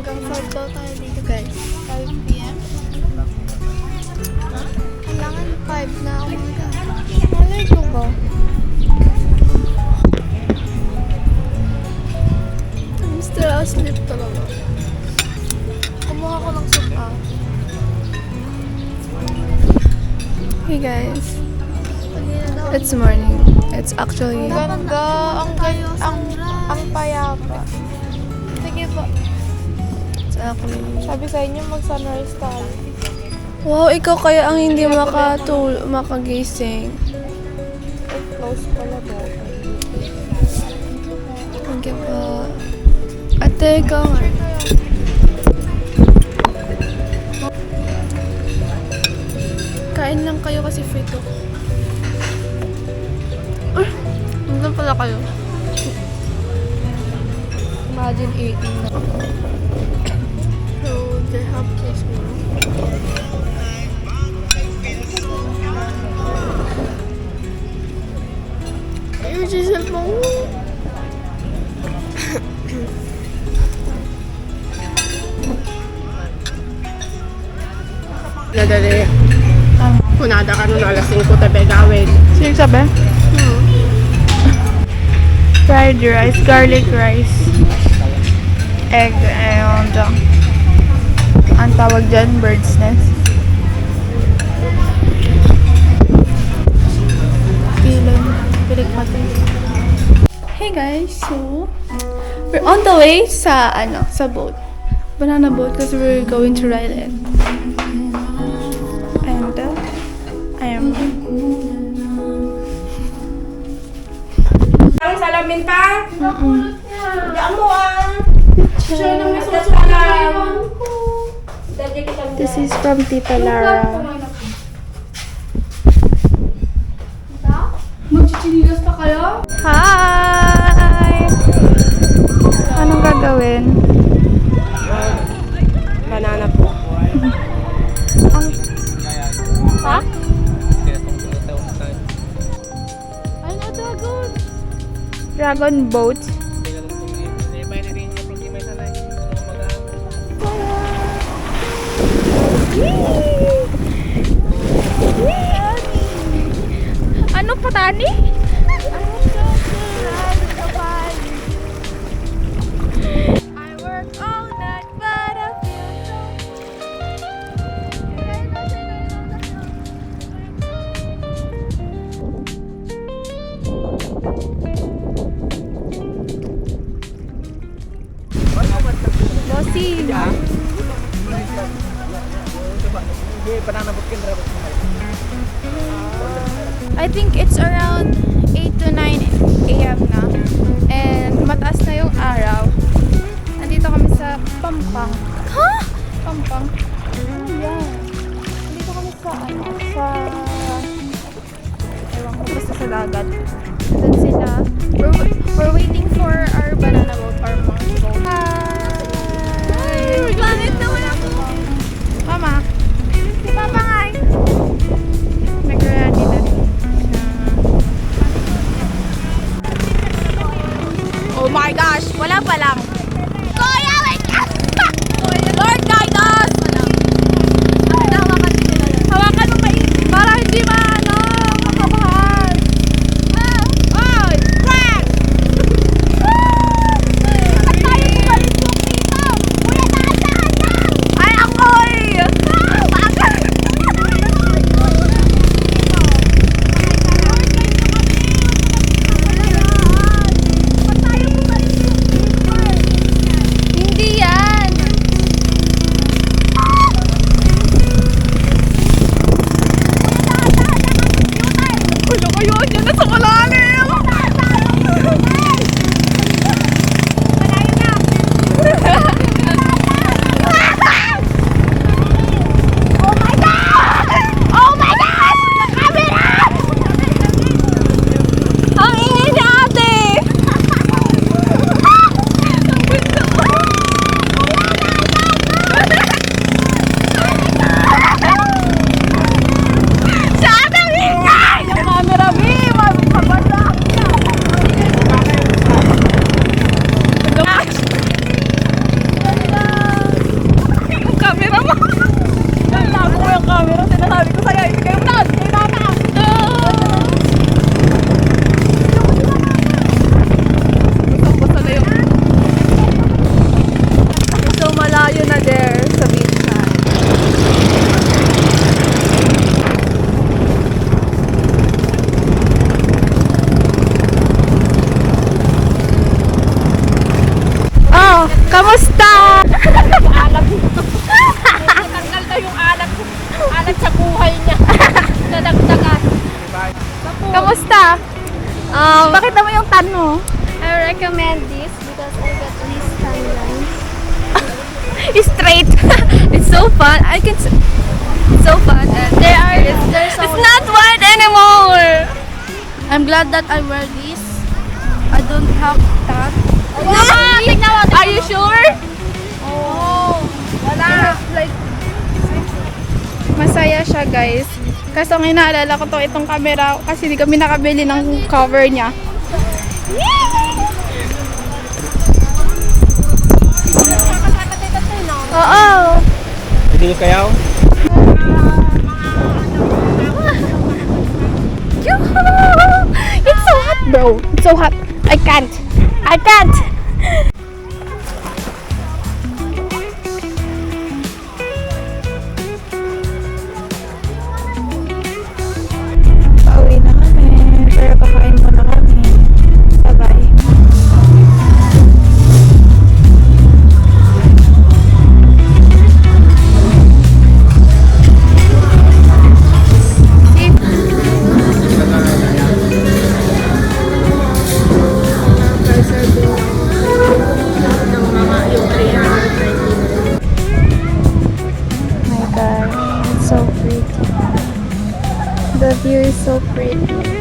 Hanggang 5 daw tayo dito guys. 5 p.m. Kailangan 5 na umaga. Malay ko ba? I'm still asleep talaga. Kumuha ko ng sopa. Hey guys. It's morning. It's actually ganda. Ang payapa. Sige po. It's actually sabi sa inyo mag-sunrise tayo. Wow, ikaw kaya ang hindi makagising. Close pala po. Thank you po. Ate, ikaw nga. Kain lang kayo kasi free to. Nandun pala kayo. Imagine eating na. So, they have case now. Ayun si cellphone. Nadali. Punada ka nun alas 5 tabi gawin. Sige sabi? Fried rice, garlic rice, egg, and ang tawag dyan, bird's nest. Hey guys, so we're on the way sa boat. Banana boat because we're going to ride it. And I am Ang salamin pa? Diyan mo This is from Tita Lara. Magchichinilas pa kayo? Hi! Anong gagawin? Banana po. Ha? Ano dragon? Dragon boat? Ano patani? I work all night but I feel Bossy. I think it's around 8 to 9 a.m. na. And mataas na yung araw. Nandito kami sa Pampang. Ha? Pampang? Yeah. Nandito kami sa ewan ko, basta sa dagat. Doon sila. We're waiting for our banana boat or monkey boat. Hi! Ganit na wala ko. Mama. Si Papa nga eh. Nag-ready na siya. Oh my gosh, wala pa lang. Kuya, wait ka! Lord, guide us! Hawakan mo ba para hindi makabahan. Oh, crack! At tayo bumalik ko. muna there sa beach side. Oh, kamusta? Alat. Natanggal na yung alat. Alat sa buhay niya. Nadagdagan. Kamusta? Pakita mo yung tan mo. I recommend this because I get these tan lines. Straight. It's so fun. It's so fun. And There's it's not wide anymore. I'm glad that I wear this. I don't have that. Are you sure? Oh, wala. Like, Masaya siya, guys. Kaso ngayon naalala ko itong camera kasi hindi kami nakabili ng cover niya. Oo. Hindi kayo? It's so hot, bro. It's so hot. I can't. Pauwi na kami. Pero kakain muna kami. Bye-bye. My God, it's so pretty. The view is so pretty.